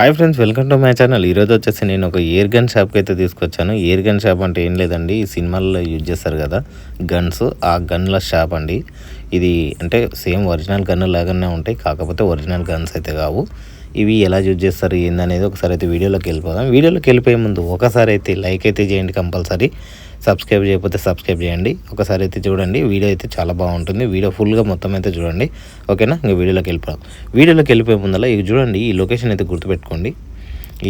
Hi friends, welcome to my channel. ఈరోజు వచ్చేసి నేను ఒక ఎయిర్ గన్ షాప్కి అయితే తీసుకొచ్చాను. ఎయిర్ గన్ షాప్ అంటే ఏం లేదండి, ఈ సినిమాల్లో యూజ్ చేస్తారు కదా గన్స్, ఆ గన్ల షాప్ అండి ఇది. అంటే సేమ్ ఒరిజినల్ గన్ లాగానే ఉంటాయి, కాకపోతే ఒరిజినల్ గన్స్ అయితే కావు. ఇవి ఎలా యూజ్ చేస్తారు ఏందనేది ఒకసారి అయితే వీడియోలోకి వెళ్ళిపోదాం. వీడియోలోకి వెళ్ళిపోయే ముందు ఒకసారి అయితే లైక్ అయితే చేయండి కంపల్సరీ. సబ్స్క్రైబ్ చేయకపోతే సబ్స్క్రైబ్ చేయండి. ఒకసారి అయితే చూడండి, వీడియో అయితే చాలా బాగుంటుంది. వీడియో ఫుల్గా మొత్తం అయితే చూడండి, ఓకేనా? ఇంకా వీడియోలోకి వెళ్ళిపోదాం. వీడియోలోకి వెళ్ళిపోయే ముందర ఇవి చూడండి, ఈ లొకేషన్ అయితే గుర్తుపెట్టుకోండి.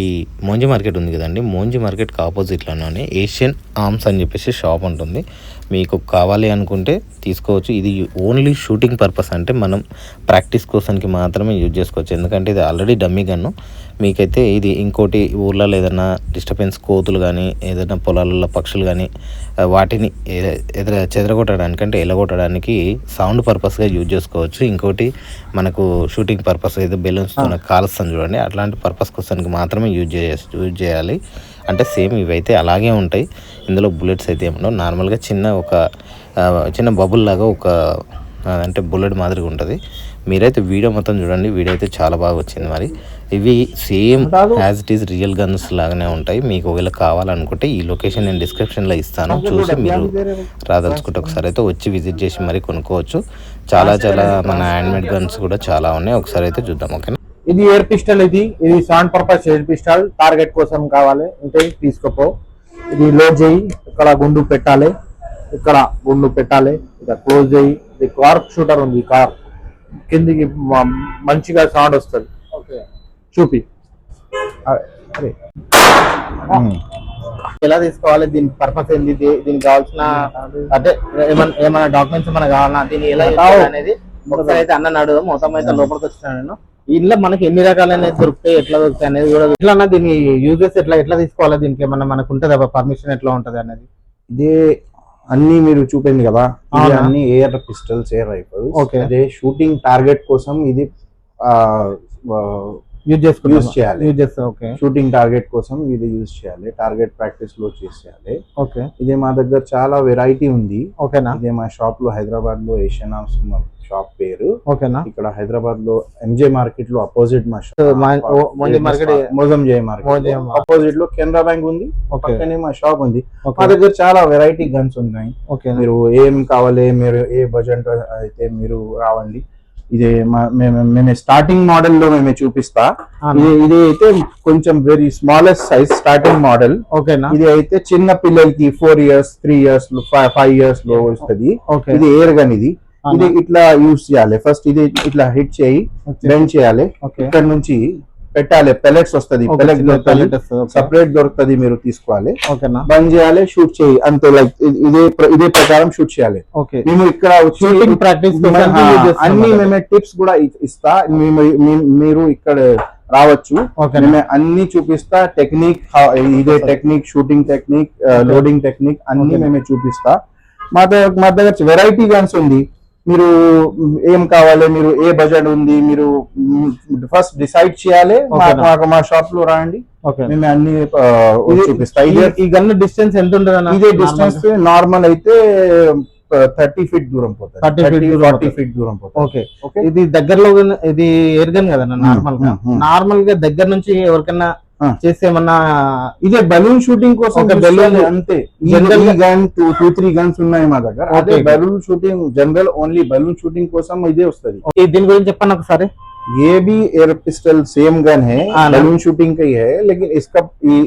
ఈ మోంజీ మార్కెట్ ఉంది కదండి, మోంజీ మార్కెట్కి ఆపోజిట్లోనే ఏషియన్ ఆర్మ్స్ అని చెప్పేసి షాప్ ఉంటుంది. మీకు కావాలి అనుకుంటే తీసుకోవచ్చు. ఇది ఓన్లీ షూటింగ్ పర్పస్, అంటే మనం ప్రాక్టీస్ కోసానికి మాత్రమే యూజ్ చేసుకోవచ్చు. ఎందుకంటే ఇది ఆల్రెడీ డమ్మీ గన్ను. మీకైతే ఇది ఇంకోటి ఊర్లలో ఏదైనా డిస్టర్బెన్స్, కోతులు కానీ ఏదైనా పొలాలలో పక్షులు కానీ వాటిని చెదరగొట్టడానికి అంటే ఎలగొట్టడానికి సౌండ్ పర్పస్గా యూజ్ చేసుకోవచ్చు. ఇంకోటి మనకు షూటింగ్ పర్పస్ ఏదో బెలూన్స్తో కాలుస్తాం చూడండి, అట్లాంటి పర్పస్ కోసానికి మాత్రమే యూజ్ చేయాలి. అంటే సేమ్ ఇవైతే అలాగే ఉంటాయి. ఇందులో బుల్లెట్స్ అయితే ఏమన్నా నార్మల్గా చిన్న బబుల్ లాగా ఒక అంటే బుల్లెట్ మాదిరిగా ఉంటుంది. మీరైతే వీడియో మొత్తం చూడండి, వీడియో అయితే చాలా బాగా వచ్చింది. మరి ఇవి same as it is real guns లాగానే ఉంటాయి. మీకు ఒకవేళ కావాలనుకుంటే ఈ లొకేషన్ నేను డిస్క్రిప్షన్లో ఇస్తాను, చూసి మీరు రాదలుచుకుంటే ఒకసారి అయితే వచ్చి విజిట్ చేసి మరి కొనుక్కోవచ్చు. చాలా మన హ్యాండ్మేడ్ గన్స్ కూడా చాలా ఉన్నాయి. ఒకసారి అయితే చూద్దాం, ఓకేనా? ఇది ఎయిర్ పిస్టల్. ఇది sound purpose air pistol. Target కోసం కావాలి అంటే తీసుకోపో. ఇది లోడ్ చేయి, ఇక్కడ గుండు పెట్టాలి, ఇక్కడ గుండు పెట్టాలి, ఇక్కడ క్లోజ్ చేయి. ఇది కార్ షూటర్ ఉంది, కార్ కిందికి మంచిగా సౌండ్ వస్తుంది. చూపి ఎలా తీసుకోవాలి, దీని పర్పస్ ఏంది, దీనికి కావాల్సిన అంటే ఏమైనా డాక్యుమెంట్స్ ఏమైనా కావాలన్నా దీన్ని ఎలా అనేది ఒకసారి అయితే అన్న అడుగుదాం. మొత్తం అయితే లోపలికి వచ్చినా నేను. ఇంట్లో మనకి ఎన్ని రకాలైన దొరుకుతాయి, ఎట్లా దొరుకుతాయి అనేది కూడా ఎట్లా దీని యూజెస్ ఎట్లా తీసుకోవాలి, దీనికి ఏమన్నా మనకు ఉంటుందా పర్మిషన్, ఎట్లా ఉంటది అనేది. ఇదే అన్ని మీరు చూపింది కదా, అన్ని ఎయిర్ పిస్టల్స్, ఎయిర్ రైఫల్స్. అదే షూటింగ్ టార్గెట్ కోసం ఇది యూజ్ చేయాలి. షూటింగ్ టార్గెట్ కోసం ఇది యూజ్ చేయాలి. టార్గెట్ ప్రాక్టీస్ లో చేసేయాలి. ఓకే, ఇదే మా దగ్గర చాలా వెరైటీ ఉంది. ఓకేనా? ఇదే మా షాప్ లో హైదరాబాద్ లో ఏషియన్ ఆర్మ్స్ షాప్ పేరు. ఓకేనా? ఇక్కడ హైదరాబాద్ లో ఎంజే మార్కెట్ లో అపోజిట్ మా మోంజీ మార్కెట్ అపోజిట్ లో కెనరా బ్యాంక్ ఉంది, పక్కనే మా షాప్ ఉంది. మా దగ్గర చాలా వెరైటీ గన్స్ ఉన్నాయి. మీరు ఏం కావాలి, మీరు ఏ బడ్జెట్ అయితే మీరు రావండి. ఇదే మేము స్టార్టింగ్ మోడల్ లో మేము చూపిస్తా. ఇది అయితే కొంచెం very smallest size starting model. ఓకేనా? ఇది అయితే చిన్న పిల్లలకి 4 years 3 years 5 years లో వస్తుంది. ఇది ఎయిర్ గన్. ఇది ఇట్లా యూజ్ చేయాలి. ఫస్ట్ ఇది ఇట్లా హిట్ చేయి, బెండ్ చేయాలి, ఇక్కడ నుంచి పెట్టాలి. పెల్లెట్స్ వస్తుంది, సపరేట్ దొరుకుతుంది, మీరు తీసుకోవాలి. బంద్ చేయాలి, షూట్ చేయి, అంతే. లైక్ ఇదే ప్రకారం షూట్ చేయాలి. మేము ఇక్కడ అన్ని మేమే టిప్స్ కూడా ఇస్తా. మీరు ఇక్కడ రావచ్చు, మేము అన్ని చూపిస్తా. టెక్నిక్, ఇదే technique, shooting technique, loading technique అన్ని మేమే చూపిస్తా. మా దగ్గర వెరైటీ గన్స్ ఉంది. మీరు ఏం కావాలి, మీరు ఏ బడ్జెట్ ఉంది, మీరు ఫస్ట్ డిసైడ్ చేయాలి. మా షాప్ లో రాండి, మేము అన్ని చూపిస్తా. ఈ గన్ డిస్టెన్స్ ఎంత ఉంటుంది? ఇదే డిస్టెన్స్ నార్మల్ అయితే 30 feet దూరం పోతుంది, 40 feet దూరం పోతుంది. ఓకే, ఇది దగ్గరలో ఇది ఎయిర్ గన్ కదా నార్మల్ గా దగ్గర నుంచి ఎవరికైనా చేసేమన్నా. ఇదే బలూన్ షూటింగ్ కోసం అంతే. గన్ 2-3 గన్స్ ఉన్నాయి మా దగ్గర. అదే balloon shooting general only balloon shooting కోసం ఇదే వస్తుంది. దీని గురించి చెప్పండి ఒకసారి. ये भी एयर पिस्टल सेम गन है, बलून शूटिंग का ही है, लेकिन इसका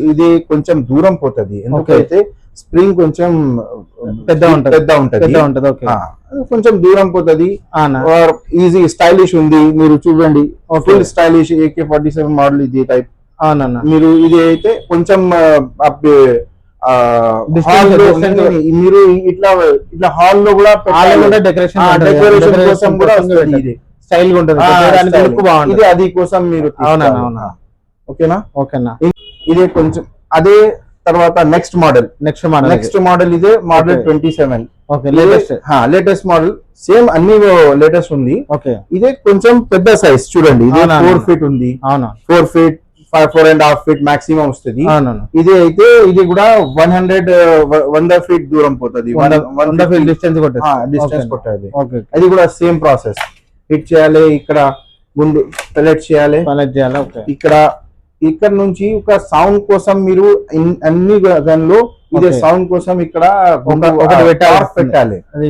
ఇది కొంచెం దూరం పోతుంది. ఎందుకంటే స్ప్రింగ్ కొంచెం పెద్ద ఉంటది. కొంచెం దూరం పోతుంది. ఈజీ స్టైలిష్ ఉంది. మీరు చూడండి, ఫుల్ స్టైలిష్ AK-47 మోడల్ ఇది టైప్. మీరు ఇది అయితే కొంచెం మీరు ఇట్లా హాల్ లో కూడా డెకరేషన్ కోసం కూడా వస్తుంది. స్టైల్ గా ఉంటుంది, ఇది అది కోసం మీరు. ఓకేనా? ఇదే కొంచెం అదే. తర్వాత నెక్స్ట్ మోడల్ ఇదే మోడల్ 27. Latest model. సేమ్ అన్ని లేటెస్ట్ ఉంది. ఇదే కొంచెం పెద్ద సైజ్ చూడండి. ఇది 4 feet ఉంది. 4 feet 4.5 feet మాక్సిమం వస్తుంది. ఇది అయితే ఇది కూడా 100 feet దూరం పోతుంది. 100 feet డిస్టెన్స్ కొట్టాలి. అది కూడా సేమ్ ప్రాసెస్. హిట్ చేయాలి, ఇక్కడ గుండు పెలెట్ చేయాలి, ఇక్కడ ఇక్కడ నుంచి ఒక సౌండ్ కోసం మీరు అన్ని గన్లో ఇదే Okay. సౌండ్ కోసం ఇక్కడ ఒకటి పెట్టాలి. అది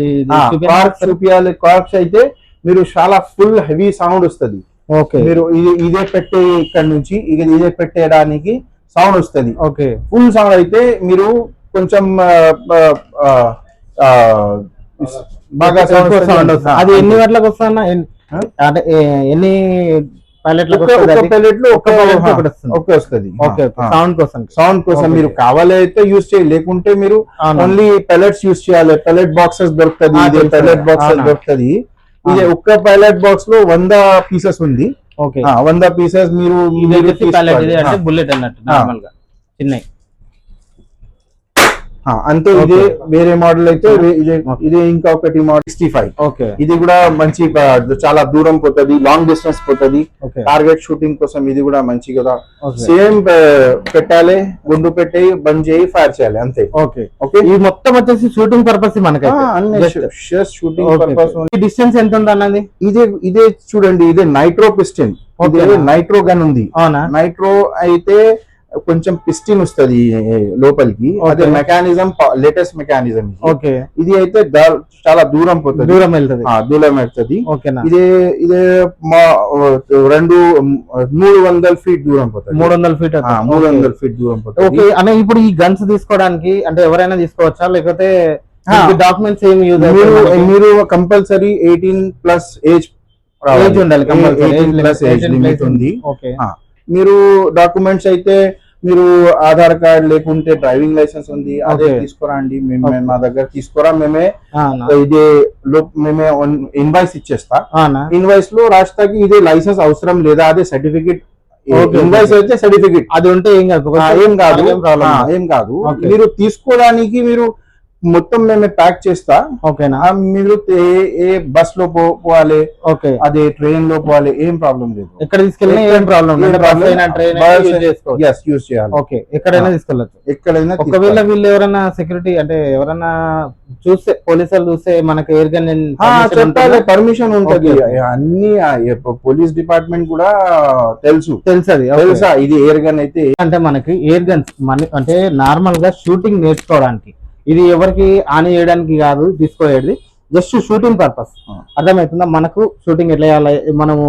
కార్క్ చూపించాలి. కార్క్స్ అయితే మీరు చాలా ఫుల్ హెవీ సౌండ్ వస్తుంది. ఓకే మీరు ఇదే పెట్టే ఇక్కడ నుంచి ఇదే పెట్టేయడానికి సౌండ్ వస్తుంది. ఓకే ఫుల్ సౌండ్ అయితే మీరు కొంచెం బాగా ఎక్కువ sound వస్తుంది. అది ఎన్ని వస్తుంది. గంటలకు వస్తుందన్న అంటే ఎన్ని పైలట్లకు ఒక pellet లో ఒక pellet లో ఒకటి వస్తుంది. ఒకే వస్తుంది. ఓకే సౌండ్ కోసం సౌండ్ కోసం Okay. మీరు కావాలి అయితే యూజ్ చేయాలి, లేకుంటే మీరు అవునా. ఓన్లీ పెల్లెట్స్ యూజ్ చేయాలి. పెల్లెట్ బాక్సెస్ దొరుకుతుంది. ఆ, ఇదే తెలుసు. పెల్లెట్ బాక్సెస్ అవునా. దొరుకుతుంది. ఇదే ఒక్క పెల్లెట్ బాక్స్ లో 100 పీసెస్ ఉంది. ఓకే 100 పీసెస్ మీరు ఇది మీరు వచ్చేసి pallet, ఇది అంటే తీసుకోవాలి. బుల్లెట్ అన్నట్టు నార్మల్ గా చిన్నవి. అంతే. ఇదే వేరే మోడల్ అయితే ఇదే ఇంకా ఒకటి మోడల్ 65. ఓకే ఇది కూడా మంచి చాలా దూరం పోతుంది, లాంగ్ డిస్టెన్స్ పోతుంది. ఓకే టార్గెట్ షూటింగ్ కోసం ఇది కూడా మంచి కదా. ఓకే సేమ్ పెట్టాలి, గుండు పెట్టి బంద్ చేయి, ఫైర్ చేయాలి అంతే. ఓకే ఓకే ఇది మొత్తం వచ్చేసి షూటింగ్ పర్పస్ మనకైతే షూటింగ్ పర్పస్. డిస్టెన్స్ ఎంత ఉంది అన్నది? ఇదే చూడండి, ఇదే నైట్రో పిస్టిన్. Okay. ఇదే నైట్రో గన్ ఉంది. అవునా నైట్రో అయితే కొంచెం పిస్టిన్ వస్తుంది లోపలికి. అదే Okay. Mechanism latest mechanism. Okay ఇది అయితే చాలా దూరం పోతుంది, దూరం వెళ్తుంది. దూరం వెళ్తుంది. ఓకేనా ఇదే ఇదే 300 ఫీట్ దూరం పోతుంది. 300 ఫీట్ 300 ఫీట్ దూరం పోతుంది. ఓకే అనే ఇప్పుడు ఈ గన్స్ తీసుకోవడానికి అంటే ఎవరైనా తీసుకోవచ్చా లేకపోతే డాక్యుమెంట్స్ ఏమి యూజ్ మీరు కంపల్సరీ 18+ ఏజ్ ఏజ్ ఉండాలి కంపల్సరీ 18+ ఏజ్ లిమిట్ ఉంది. ఓకే మీరు డాక్యుమెంట్స్ అయితే మీరు ఆధార్ కార్డ్ లేకుంటే డ్రైవింగ్ లైసెన్స్ ఉంది, అదే Okay. తీసుకురండి. Okay. మా దగ్గర తీసుకురా, మేమే ఇన్వాయిస్ ఇచ్చేస్తా. ఇన్వాయిస్ లో రాస్తాకి ఇదే లైసెన్స్ అవసరం లేదా, అదే సర్టిఫికెట్. Okay. ఇన్వాయిస్ అయితే సర్టిఫికెట్ అది ఉంటే ఏం కాదు ఏం కాదు. ప్రాబ్లం ఏం కాదు. Okay. మీరు తీసుకోవడానికి మీరు మొత్తం మేమే ప్యాక్ చేస్తా. ఓకేనా మీరు ఏ బస్ లో పోవాలి, ఓకే అదే ట్రైన్ లో పోవాలి, ఏం ప్రాబ్లం లేదు. ఎక్కడ తీసుకెళ్ళినా ఏం ప్రాబ్లం ట్రైన్ యూజ్ చేయాలి. ఓకే ఎక్కడైనా తీసుకెళ్ళచ్చు. ఎక్కడైనా ఒకవేళ వీళ్ళు ఎవరైనా సెక్యూరిటీ అంటే ఎవరైనా చూస్తే పోలీసులు చూస్తే మనకి ఎయిర్ గన్ చెప్పాలి, పర్మిషన్ ఉంటది. Okay. అన్ని పోలీస్ డిపార్ట్మెంట్ కూడా తెలుసు. తెలుసది తెలుసా ఇది ఎయిర్ గన్ అయితే. అంటే మనకి ఎయిర్ గన్స్ అంటే నార్మల్ గా షూటింగ్ నేర్చుకోవడానికి, ఇది ఎవరికి ఆన్ చేయడానికి కాదు తీసుకోయేది, జస్ట్ షూటింగ్ పర్పస్. అర్థమవుతుందా? మనకు షూటింగ్ ఎట్లా చేయాలి, మనము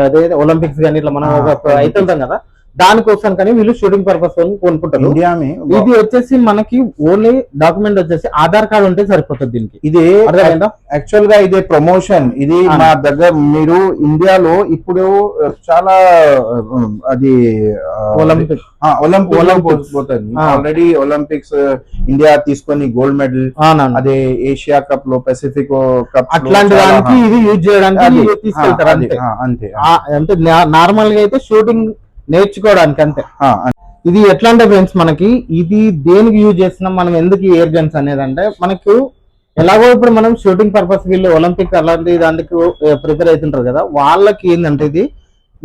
అదే ఒలింపిక్స్ కానీ ఇట్లా మనం అవుతుంటాం కదా, దానికోసం కానీ వీళ్ళు షూటింగ్ పర్పస్ కొనుక్కుంటారు. ఇండియా ఇది వచ్చేసి మనకి ఓన్లీ డాక్యుమెంట్ వచ్చేసి ఆధార్ కార్డు ఉంటే సరిపోతుంది దీనికి. ఇది అర్థమైందా? యాక్చువల్ గా ఇదే ప్రమోషన్. ఇది మా దగ్గర మీరు ఇండియాలో ఇప్పుడు చాలా అది ఒలింపిక్ ఒలింపిక్స్ పోతుంది. ఆల్రెడీ ఒలింపిక్స్ ఇండియా తీసుకొని గోల్డ్ మెడల్, అదే ఏషియా కప్ లో, పెసిఫిక్ కప్ అట్లాంటి దానికి ఇది యూజ్ చేయడానికి తీసుకెళ్తారు అంతే. అంతే. అంటే నార్మల్ గా అయితే షూటింగ్ నేర్చుకోవడానికి అంతే. ఇది ఎట్లా అంటే ఫ్రెండ్స్ మనకి ఇది దేనికి యూజ్ చేస్తున్నాం, మనం ఎందుకు ఎయిర్ గన్స్ అనేది అంటే మనకు ఎలాగో ఇప్పుడు మనం షూటింగ్ పర్పస్ వీళ్ళు ఒలింపిక్ అలాంటి దానికి ప్రిపేర్ అవుతుంటారు కదా, వాళ్ళకి ఏంటంటే ఇది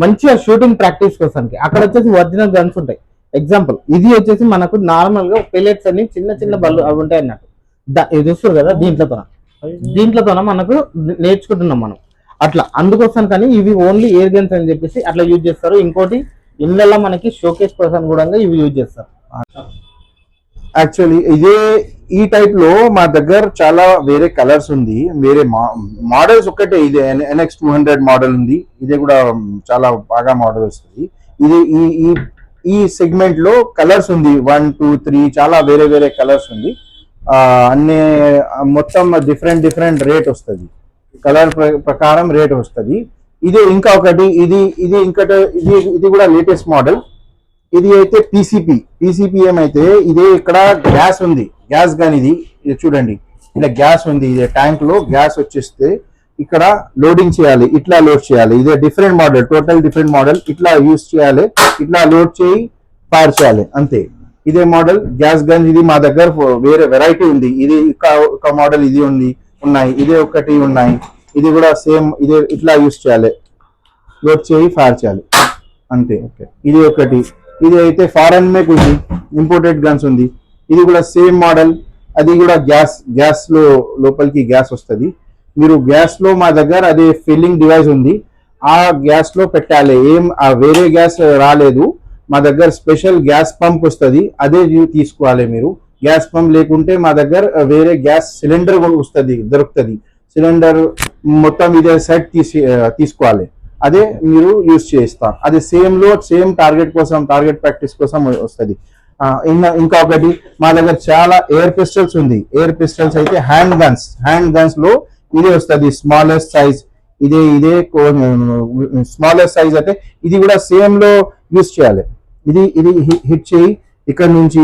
మంచిగా షూటింగ్ ప్రాక్టీస్ కోసానికి. అక్కడ వచ్చేసి ఒరిజినల్ గన్స్ ఉంటాయి. ఎగ్జాంపుల్ ఇది వచ్చేసి మనకు నార్మల్ గా పెల్లెట్స్ అని చిన్న చిన్న బళ్ళు అవి ఉంటాయి అన్నట్టు. ఇది చూస్తారు కదా, దీంట్లోతోన మనకు నేర్చుకుంటున్నాం మనం అట్లా. అందుకోసం కానీ ఇవి ఓన్లీ ఎయిర్ గన్స్ అని చెప్పేసి అట్లా యూజ్ చేస్తారు. ఇంకోటి ఇళ్ళల్లో మనకి షోకేస్ కోసం కూడా ఇవి యూజ్ చేస్తారు. యాక్చువల్లీ ఇదే ఈ టైప్ లో మా దగ్గర చాలా వేరే కలర్స్ ఉంది, వేరే మోడల్స్ ఒక్కటే. ఇదే NX 200 మోడల్ ఉంది, ఇదే కూడా చాలా బాగా మోడల్ వస్తుంది. ఇది ఈ సెగ్మెంట్ లో కలర్స్ ఉంది 1, 2, 3 చాలా వేరే వేరే కలర్స్ ఉంది. అన్ని మొత్తం డిఫరెంట్ రేట్ వస్తుంది, కలర్ ప్రకారం రేట్ వస్తుంది. ఇది ఇంకా ఒకటి, ఇది కూడా లేటెస్ట్ మోడల్. ఇది అయితే PCPM అయితే ఇదే ఇక్కడ గ్యాస్ ఉంది, గ్యాస్ గన్. ఇది చూడండి, ఇలా గ్యాస్ ఉంది. ఇదే ట్యాంక్ లో గ్యాస్ వచ్చేస్తే ఇక్కడ లోడింగ్ చేయాలి, ఇట్లా లోడ్ చేయాలి. ఇదే different model, total different model. ఇట్లా యూజ్ చేయాలి, ఇట్లా లోడ్ చేయి ఫైర్ చేయాలి అంతే. ఇదే మోడల్ గ్యాస్ గన్. ఇది మా దగ్గర వేరే వెరైటీ ఉంది. ఇది ఒక మోడల్ ఇది ఉన్నాయి, ఇదే ఒకటి ఉన్నాయి. ఇది కూడా సేమ్, ఇదే ఇట్లా యూజ్ చేయాలి, లోడ్ చేయి ఫైర్ చేయాలి అంతే. ఇది ఒకటి. ఇది అయితే ఫారెన్ మేక్ ఉంది, ఇంపోర్టెడ్ గన్స్ ఉంది. ఇది కూడా సేమ్ మోడల్. అది కూడా గ్యాస్ లో లోపలికి గ్యాస్ వస్తుంది. మీరు గ్యాస్ లో మా దగ్గర అదే ఫిల్లింగ్ డివైస్ ఉంది, ఆ గ్యాస్ లో పెట్టాలి. వేరే గ్యాస్ రాలేదు మా దగ్గర, స్పెషల్ గ్యాస్ పంప్ వస్తుంది, అదే తీసుకోవాలి మీరు. గ్యాస్ పంప్ లేకుంటే మా దగ్గర వేరే గ్యాస్ సిలిండర్ వస్తుంది, దొరుకుతుంది. సిలిండర్ మొత్తం ఇదే సెట్ తీసుకోవాలి, అదే మీరు యూజ్ చేస్తాం. అది సేమ్ టార్గెట్ ప్రాక్టీస్ కోసం వస్తుంది. ఇంకా ఒకటి మా దగ్గర చాలా ఎయిర్ పిస్టల్స్ ఉంది. ఎయిర్ పిస్టల్స్ అయితే హ్యాండ్ గన్స్ లో ఇదే వస్తుంది, స్మాలెస్ట్ సైజ్. ఇదే స్మాలెస్ట్ సైజ్ అయితే ఇది కూడా సేమ్ లో యూజ్ చేయాలి. ఇది హిట్ చేయి, ఇక్కడ నుంచి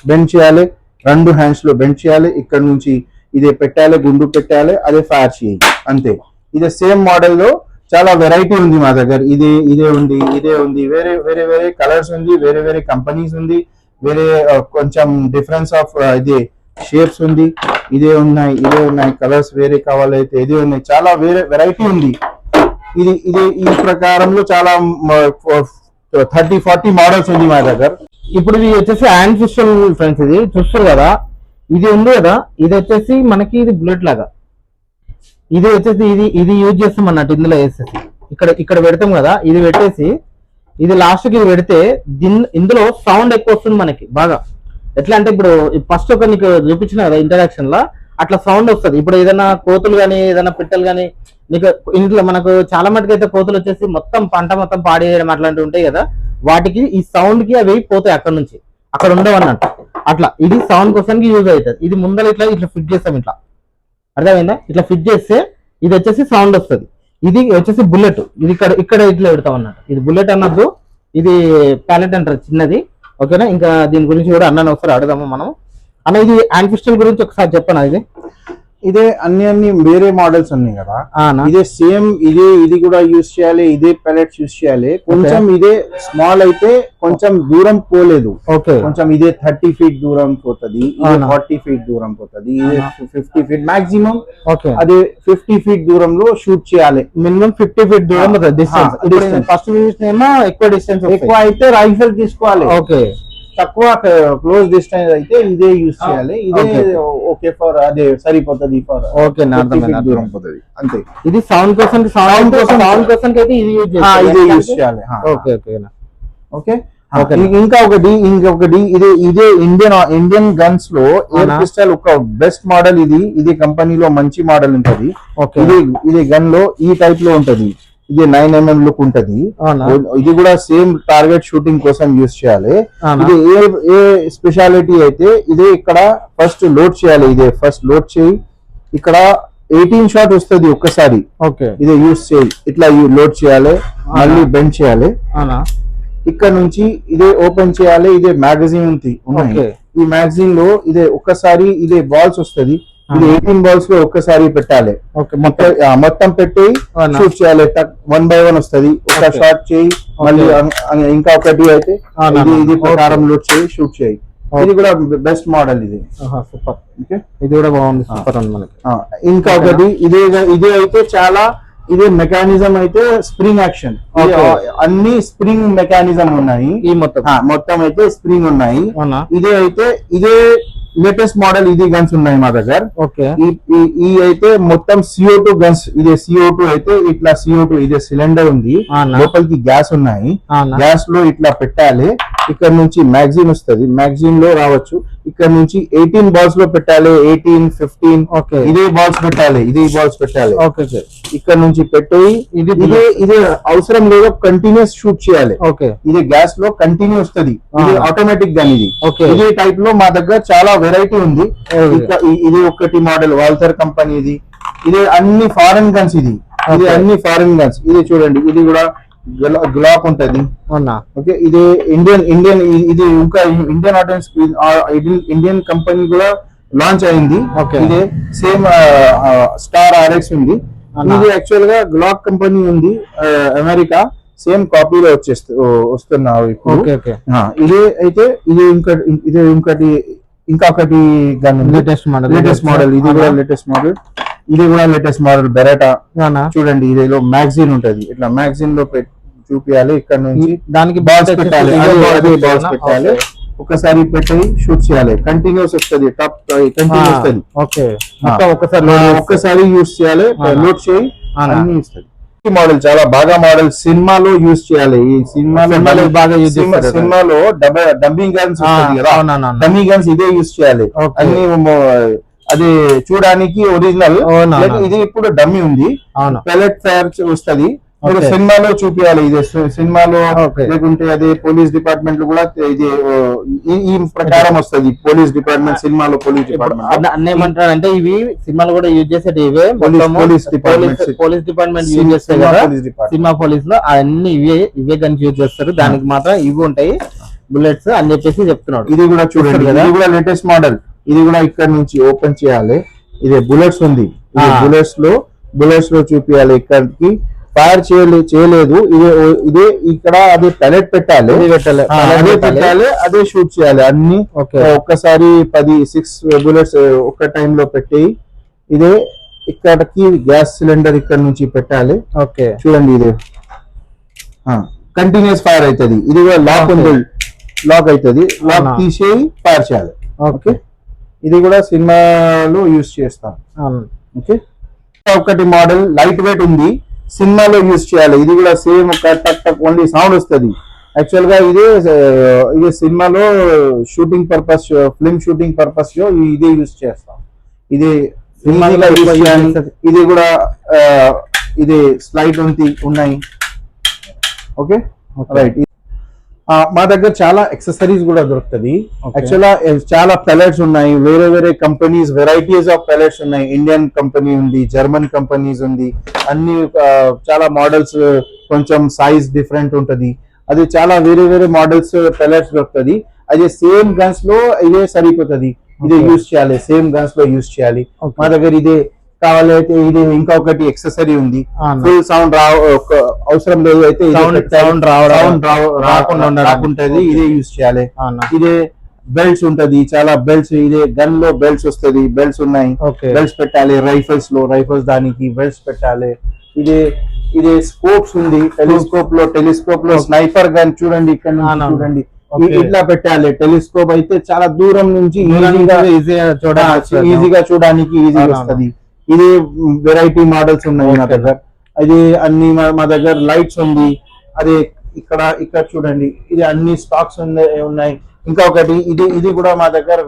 బెండ్ చేయాలి, 2 హ్యాండ్స్ లో బెండ్ చేయాలి, ఇక్కడ నుంచి ఇదే పెట్టాలి, గుండు పెట్టాలి, అదే ఫైర్ చేయి, అంతే. ఇదే సేమ్ మోడల్ లో చాలా వెరైటీ ఉంది మా దగ్గర. ఇదే ఉంది, వేరే వేరే కలర్స్ ఉంది, వేరే కంపెనీస్ ఉంది, వేరే కొంచెం డిఫరెన్స్ ఆఫ్ ఇది షేప్స్ ఉంది. ఇదే ఉన్నాయి కలర్స్ వేరే కావాలైతే ఇదే ఉన్నాయి, చాలా వేరే వెరైటీ ఉంది. ఈ ప్రకారంలో చాలా 30-40 మోడల్స్ ఉంది మా దగ్గర. ఇప్పుడు ఇది వచ్చేసి హ్యాండ్ పిస్టల్ ఫ్రెండ్స్, ఇది చూస్తారు కదా, ఇది ఉంది కదా, ఇది వచ్చేసి మనకి ఇది బుల్లెట్ లాగా. ఇది వచ్చేసి ఇది యూజ్ చేస్తాం అన్నట్టు. ఇందులో వేసేసి ఇక్కడ పెడతాం కదా, ఇది పెట్టేసి ఇది లాస్ట్ కి ఇది పెడితే ఇందులో సౌండ్ ఎక్కువ వస్తుంది మనకి బాగా. ఎట్లా అంటే ఇప్పుడు ఫస్ట్ ఒక నీకు చూపించిన కదా ఇంటరాక్షన్ లా, అట్లా సౌండ్ వస్తుంది. ఇప్పుడు ఏదైనా కోతులు కానీ ఏదైనా పిట్టలు కానీ నీకు ఇంట్లో మనకు చాలా మటుకు అయితే కోతులు వచ్చేసి పంట మొత్తం పాడేయడం అట్లాంటివి ఉంటాయి కదా, వాటికి ఈ సౌండ్ కి అవి పోతాయి అక్కడ నుంచి, అక్కడ ఉండవు అన్నట్టు. అట్లా ఇది సౌండ్ కోసానికి యూజ్ అవుతుంది. ఇది ముందర ఇట్లా ఫిట్ చేస్తాం, ఇట్లా అర్థమైందా? ఇట్లా ఫిట్ చేస్తే ఇది వచ్చేసి సౌండ్ వస్తుంది. ఇది వచ్చేసి బుల్లెట్, ఇది ఇక్కడ ఇట్లా పెడతాం అన్నట్టు. ఇది బుల్లెట్ అన్నట్టు, ఇది ప్యాలెట్ అంటారు చిన్నది. ఓకేనా? ఇంకా దీని గురించి కూడా అన్న ఒకసారి అడుగుదాము మనం. అన్న ఇది హ్యాండ్ పిస్టల్ గురించి ఒకసారి చెప్పనా? ఇదే అన్ని వేరే మోడల్స్ ఉన్నాయి కదా, ఇదే సేమ్ ఇది కూడా యూజ్ చేయాలి, ఇదే ప్యాలెట్స్ యూజ్ చేయాలి. కొంచెం ఇదే స్మాల్ అయితే కొంచెం దూరం పోలేదు, కొంచెం ఇదే 30 ఫీట్ దూరం పోతుంది, ఇదే 40 ఫీట్ దూరం పోతుంది, ఇదే 50 ఫీట్ మాక్సిమం. అదే 50 ఫీట్ దూరంలో షూట్ చేయాలి, మినిమం 50 ఫీట్ దూరం డిస్టెన్స్. ఫస్ట్ ఏమో ఎక్కువ డిస్టెన్స్, ఎక్కువ అయితే రైఫిల్ తీసుకోవాలి, తక్కువ క్లోజ్ డిస్టెన్స్ అయితే ఇదే యూజ్ చేయాలి. ఇదే ఓకే ఫర్ అదే సరిపోతుంది ఫర్ దూరం పోతుంది, అంతే. ఇది సౌండ్ కోసం అయితే ఇది యూజ్ చేయాలి. ఓకే. ఇంకొకటి ఇదే ఇండియన్ గన్స్ లో ఎయిర్ పిస్టల్ ఒక బెస్ట్ మోడల్. ఇది కంపెనీలో మంచి మోడల్ ఉంటది. ఇది గన్ లో ఈ టైప్ లో ఉంటది, ఇది 9mm లుక్ ఉంటది. ఇది కూడా సేమ్ టార్గెట్ షూటింగ్ కోసం యూజ్ చేయాలి. ఇది ఏ స్పెషాలిటీ అయితే ఇదే ఇక్కడ ఫస్ట్ లోడ్ చేయాలి, ఇదే ఫస్ట్ లోడ్ చేయి, ఇక్కడ 18 షాట్ వస్తుంది ఒక్కసారి. ఇదే యూజ్ చేయి, ఇట్లా లోడ్ చేయాలి, మళ్ళీ బెండ్ చేయాలి, ఇక్కడ నుంచి ఇదే ఓపెన్ చేయాలి. ఇదే మ్యాగజైన్ ఉన్నాయి, ఈ మ్యాగజైన్ లో ఇదే ఒక్కసారి ఇదే బాల్స్ వస్తుంది, ఇది 18 బాల్స్ లో ఒక్కసారి పెట్టాలి, మొత్తం పెట్టి షూట్ చేయాలి. 1 by 1 వస్తుంది, ఒక షాట్ చేయి, మళ్ళీ ఇంకా ఒకటి అయితే ఇది ప్రకారం లోడ్ చేయి, షూట్ చేయి. ఇది కూడా బెస్ట్ మోడల్. సూపర్, ఇది కూడా బాగుంది, సూపర్ అండి మనకి. ఇంకా ఒకటి ఇదే అయితే చాలా, ఇదే మెకానిజం అయితే స్ప్రింగ్ యాక్షన్, అన్ని స్ప్రింగ్ మెకానిజం ఉన్నాయి, ఈ మొత్తం అయితే స్ప్రింగ్ ఉన్నాయి. ఇదే అయితే ఇదే లేటెస్ట్ మోడల్, ఇది గన్స్ ఉన్నాయి మా దగ్గర. ఈ అయితే మొత్తం CO2 గన్స్. ఇదే CO2 అయితే ఇట్లా CO2 ఇదే సిలిండర్ ఉంది, లోపలికి గ్యాస్ ఉన్నాయి, గ్యాస్ లో ఇట్లా పెట్టాలి. ఇక్కడ నుంచి మ్యాగజైన్ వస్తుంది, మ్యాగజైన్ లో రావచ్చు. ఇక్కడ నుంచి 18 బాల్స్ లో పెట్టాలి, 18, 15 ఇదే బాల్స్ పెట్టాలి, ఇక్కడ నుంచి పెట్టి ఇదే అవసరం లేదు, కంటిన్యూస్ షూట్ చేయాలి. ఇది గ్యాస్ లో కంటిన్యూ వస్తుంది, ఇది ఆటోమేటిక్ గన్. ఇదే టైప్ లో మా దగ్గర చాలా వెరైటీ ఉంది. ఇది ఒకటి మోడల్ వాల్టర్ కంపెనీ. ఇది అన్ని ఫారెన్ గన్స్, ఇది అన్ని ఫారెన్ గన్స్. ఇది చూడండి, ఇది కూడా గ్లాక్ ఉంటది. ఓకే, ఇది ఇది ఇంకా ఇండియన్ కంపెనీ కూడా లాంచ్ అయింది. ఇది సేమ్ స్టార్ RX ఉంది. ఇది యాక్చువల్ గా గ్లాక్ కంపెనీ ఉంది, అమెరికా. సేమ్ కాపీలో వస్తున్నారు ఇప్పుడు. ఇదే అయితే ఇంకొకటి లేటెస్ట్ మోడల్. ఇది కూడా లేటెస్ట్ మోడల్ బెరెటా. చూడండి, ఇదిలో మ్యాగజైన్ ఉంటది, ఇట్లా మ్యాగజైన్ లో చూపించాలి. ఇక్కడ నుంచి దానికి బాల్స్ పెట్టాలి, బాల్స్ పెట్టాలి, ఒకసారి పెట్టి షూట్ చేయాలి. కంటిన్యూస్ వస్తుంది, టాప్ కంటిన్యూస్ వస్తుంది. ఒక్కసారి యూస్ చేయాలి, లోడ్ చేయి, అన్ని ఇస్తుంది. మోడల్ చాలా బాగా మోడల్ సినిమాలో యూజ్ చేయాలి. ఈ సినిమాలో బాగా use చేస్తారు కదా. సినిమాలో డబ్బింగ్ గన్స్ వస్తుంది కదా, అవునవును. డమ్మీ గన్స్ ఇదే యూజ్ చేయాలి. Okay. అన్ని అది చూడడానికి ఒరిజినల్, అవునవును. ఇది ఇప్పుడు డమ్మీ ఉంది, అవును. పెలెట్ ఫైర్ వస్తది. మీరు Okay. సినిమాలో చూపించాలి, ఇది సినిమాలో Okay. లేకుంటే అదే పోలీస్ డిపార్ట్మెంట్ లో కూడా ఇది ఈ ప్రకారం వస్తది. పోలీస్ డిపార్ట్మెంట్ సినిమాలో పోలీస్ డిపార్ట్మెంట్ అన్న ఏమంటారంటే ఇవి సినిమాలు కూడా యూజ్ చేసేది ఇవే, police department police department use చేస్తారు కదా, పోలీస్ డిపార్ట్మెంట్ సినిమా పోలీస్ లో అన్ని ఇవే గన్స్ యూజ్ చేస్తారు. దానికి మాత్రం ఇవి ఉంటాయి బుల్లెట్స్ అని చెప్పేసి చెప్తున్నాడు. ఇది కూడా చూడండి, కదా. ఇది కూడా లేటెస్ట్ మోడల్. ఇది కూడా ఇక్కడ నుంచి ఓపెన్ చేయాలి. ఇది బుల్లెట్స్ ఉంది, బుల్లెట్స్ లో చూపించాలి. ఇక్కడికి ఫైర్ చేయలేదు, ఇదే ఇక్కడ అదే పెలెట్ పెట్టాలి, అదే పెట్టాలి, అదే షూట్ చేయాలి. అన్ని ఒక్కసారి 6 బుల్లెట్స్ ఒక్క టైం లో పెట్టి ఇదే ఇక్కడికి గ్యాస్ సిలిండర్ ఇక్కడ నుంచి పెట్టాలి. ఓకే, చూడండి ఇదే కంటిన్యూస్ ఫైర్ అవుతుంది. ఇది కూడా లాక్ ఉంది, లాక్ అవుతుంది, లాక్ తీసేయి ఫైర్ చేయాలి. ఓకే, ఇది కూడా సినిమాలో యూజ్ చేస్తాం. ఓకే, ఒకటి మోడల్ లైట్ వెయిట్ ఉంది, సినిమాలో యూజ్ చేయాలి. ఇది కూడా సేమ్ టక్ టక్ ఓన్లీ సౌండ్ వస్తుంది. యాక్చువల్ గా ఇదే సినిమాలో shooting purpose, film shooting purpose ఇదే యూజ్ చేస్తాం. ఇది సినిమాలో యూజ్ చేయాలి. ఇది కూడా ఇది స్లైడ్ ఉన్నాయి. Okay, right. మా దగ్గర చాలా యాక్సెసరీస్ కూడా దొరుకుతుంది. యాక్చువల్గా చాలా పెలెట్స్ ఉన్నాయి, వేరే వేరే కంపెనీస్, వెరైటీస్ ఆఫ్ పెలెట్స్ ఉన్నాయి. ఇండియన్ కంపెనీ ఉంది, జర్మన్ కంపెనీస్ ఉంది, అన్ని చాలా మోడల్స్, కొంచెం సైజ్ డిఫరెంట్ ఉంటది. అది చాలా వేరే వేరే మోడల్స్ పెలెట్స్ దొరుకుతుంది. అదే సేమ్ గన్స్ లో ఇదే సరిపోతుంది, ఇదే యూజ్ చేయాలి, సేమ్ గన్స్ లో యూజ్ చేయాలి. మా దగ్గర ఇదే కావాలైతే ఇది ఇంకొకటి యాక్సెసరీ ఉంది. ఫుల్ సౌండ్ అవసరం లేదు అయితే రాకుంటది, ఇదే యూజ్ చేయాలి. ఇదే బెల్ట్స్ ఉంటది, చాలా బెల్ట్స్, ఇదే గన్ లో బెల్ట్స్ వస్తుంది, బెల్ట్స్ ఉన్నాయి, బెల్ట్స్ పెట్టాలి. రైఫల్స్ దానికి బెల్ట్స్ పెట్టాలి. ఇదే స్కోప్స్ ఉంది, టెలిస్కోప్ లో స్నైపర్ గన్ చూడండి, ఇక్కడ నుంచి చూడండి ఇట్లా పెట్టాలి. టెలిస్కోప్ అయితే చాలా దూరం నుంచి ఈజీగా చూడడానికి ఈజీగా వస్తుంది. ఇది వెరైటీ మోడల్స్ ఉన్నాయి మా దగ్గర. అది అన్ని మా దగ్గర లైట్స్ ఉంది. అదే ఇక్కడ చూడండి, ఇది అన్ని స్టాక్స్ ఉన్నాయి. ఇంకా ఒకటి ఇది కూడా మా దగ్గర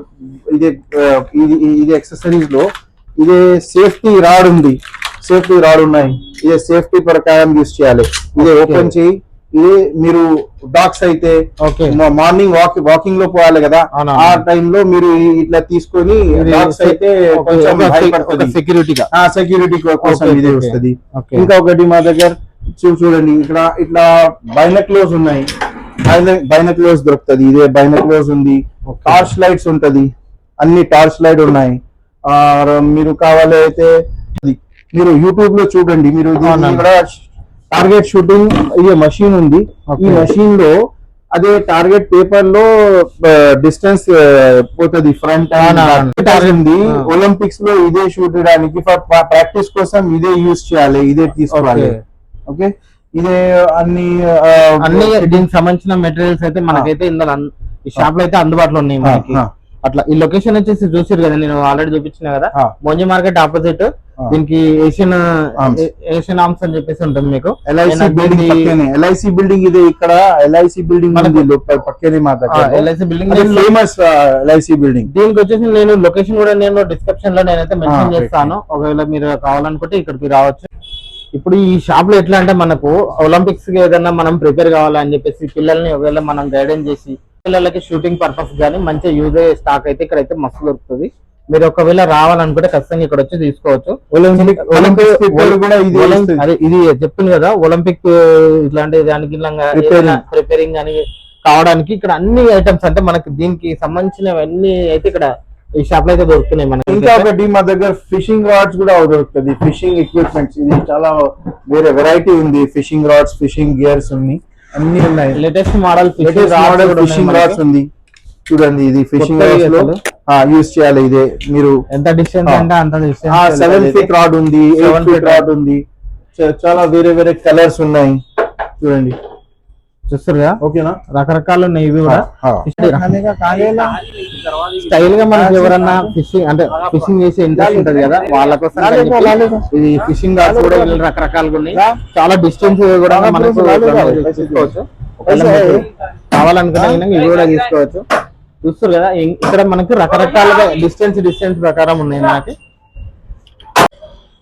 ఇది యాక్సెసరీస్ లో ఇదే సేఫ్టీ రాడ్ ఉంది, సేఫ్టీ రాడ్ ఉన్నాయి. ఇదే సేఫ్టీ ప్రకారం యూజ్ చేయాలి. ఇదే ఓపెన్ చేయి. ఇది మీరు డాగ్స్ అయితే మార్నింగ్ వాకింగ్ లో పోవాలి కదా, ఆ టైంలో మీరు ఇట్లా తీసుకొని డాగ్స్ అయితే సెక్యూరిటీ కోసం ఇదే వస్తుంది. ఇంకా ఒకటి మా దగ్గర చూడండి, ఇట్లా బైనక్లోస్ ఉన్నాయి, బైనక్లోస్ దొరుకుతుంది. ఇదే బైనక్లోస్ ఉంది. టార్చ్ లైట్స్ ఉంటది, అన్ని టార్చ్ లైట్ ఉన్నాయి. మీరు కావాలి అయితే మీరు యూట్యూబ్ లో చూడండి. మీరు టార్గెట్ షూటింగ్ ఇది మషిన్ ఉంది. ఈ మషిన్ లో అదే టార్గెట్ పేపర్ లో డిస్టెన్స్ పోతుంది, ఫ్రంట్ ఉంది. ఒలింపిక్స్ లో ఇదే షూట్ చేయడానికి ప్రాక్టీస్ కోసం ఇదే యూజ్ చేయాలి, ఇదే తీసుకోవాలి. ఓకే, ఇదే అన్ని దీనికి సంబంధించిన మెటీరియల్స్ అయితే మనకైతే ఇందులో ఈ షాప్ లో అయితే అందుబాటులో ఉన్నాయి మనకి. అట్లా ఈ లొకేషన్ వచ్చేసి చూసారు కదా, నేను ఆల్రెడీ చూపించిన కదా, మోంజీ మార్కెట్ ఆపోజిట్. దీనికి ఏషియన్ ఆర్మ్స్ అని చెప్పేసి ఉంటుంది మీకు. ఎల్ఐసి బిల్డింగ్ ఇది, ఇక్కడ ఎల్ఐసి బిల్డింగ్ పక్కనే మా దగ్గర LIC building, famous LIC building. దీనికి వచ్చేసి నేను లొకేషన్ కూడా నేను డిస్క్రిప్షన్ లో నేనైతే మెన్షన్ చేస్తాను. ఒకవేళ మీరు కావాలనుకుంటే ఇక్కడికి రావచ్చు. ఇప్పుడు ఈ షాప్ లో ఎట్లా అంటే మనకు ఒలింపిక్స్ కి ఏదైనా మనం ప్రిపేర్ కావాలని చెప్పేసి పిల్లల్ని ఒకవేళ మనం గైడెన్స్ చేసి పిల్లలకి షూటింగ్ పర్పస్ గానీ మంచిగా యూజ్ అయ్యే స్టాక్ అయితే ఇక్కడైతే మస్తు దొరుకుతుంది. మీరు ఒకవేళ రావాలనుకుంటే ఖచ్చితంగా ఇక్కడ వచ్చి తీసుకోవచ్చు. అదే ఇది చెప్తుంది కదా, ఒలింపిక్ ఇట్లాంటి దానికి ప్రిపేరింగ్ అని కావడానికి ఇక్కడ అన్ని ఐటమ్స్ అంటే మనకి దీనికి సంబంధించినవన్నీ అయితే ఇక్కడ ఈ షాప్ లో అయితే దొరుకుతున్నాయి మనకి. ఇంకా ఒకటి మా దగ్గర ఫిషింగ్ రాడ్స్ కూడా దొరుకుతుంది, ఫిషింగ్ ఎక్విప్మెంట్స్. ఇది చాలా వేరే వెరైటీ ఉంది. ఫిషింగ్ రాడ్స్, ఫిషింగ్ గేర్స్ ఉన్నాయి, అన్ని ఉన్నాయి. లేటెస్ట్ మోడల్ ఫిషింగ్ రాడ్స్ ఉంది చూడండి. ఇది ఫిషింగ్ రాడ్స్ లో యూజ్ చేయాలి. ఇదే మీరు ఎంత డిస్టెన్స్ అంటే అంత డిస్టెన్స్. 7 ఫీట్ రాడ్ ఉంది, 8 ఫీట్ రాడ్ ఉంది. చాలా వేరే వేరే కలర్స్ ఉన్నాయి చూడండి. చూస్తారుగా ఓకేనా రకరకాలు ఉన్నాయి ఇవి కూడా స్టైల్ గా మనకి ఎవరన్నా ఫిషింగ్ అంటే ఫిషింగ్ చేసే ఇంట్రెస్ట్ ఉంటది కదా వాళ్ళ కోసం అని చెప్పి ఇది ఫిషింగ్ గార్డ్స్ కూడా వీళ్ళు రకరకాలుగా ఉన్నాయి. చాలా డిస్టెన్స్ కూడా మనకు తీసుకోవచ్చు. ఒకవేళ మీకు కావాలనుకున్నా కనుక ఇవి కూడా తీసుకోవచ్చు. చూస్తారు కదా ఇక్కడ మనకి రకరకాలుగా డిస్టెన్స్ ప్రకారం ఉన్నాయి మనకి.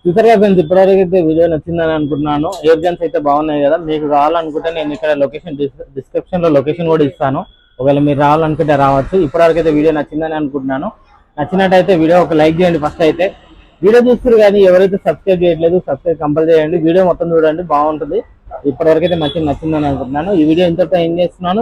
చూసారుగా ఫ్రెండ్స్, ఇప్పటివరకు అయితే వీడియో నచ్చిందని అనుకుంటున్నాను. ఎయిర్ గన్స్ అయితే బాగున్నాయి కదా. మీకు కావాలనుకుంటే నేను ఇక్కడ లొకేషన్ డిస్క్రిప్షన్ లో లొకేషన్ కూడా ఇస్తాను. ఒకవేళ మీరు రావాలనుకుంటే రావచ్చు. ఇప్పటివరకు అయితే వీడియో నచ్చిందని అనుకుంటున్నాను. నచ్చినట్టయితే వీడియో ఒక లైక్ చేయండి. ఫస్ట్ అయితే వీడియో చూస్తారు కానీ ఎవరైతే సబ్స్క్రైబ్ చేయట్లేదు సబ్స్క్రైబ్ కంపల్సరీ చేయండి. వీడియో మొత్తం చూడండి, బాగుంటుంది. ఇప్పటివరకు అయితే నచ్చిందని అనుకుంటున్నాను. ఈ వీడియో ఇంతటితో ఏం చేస్తున్నాను.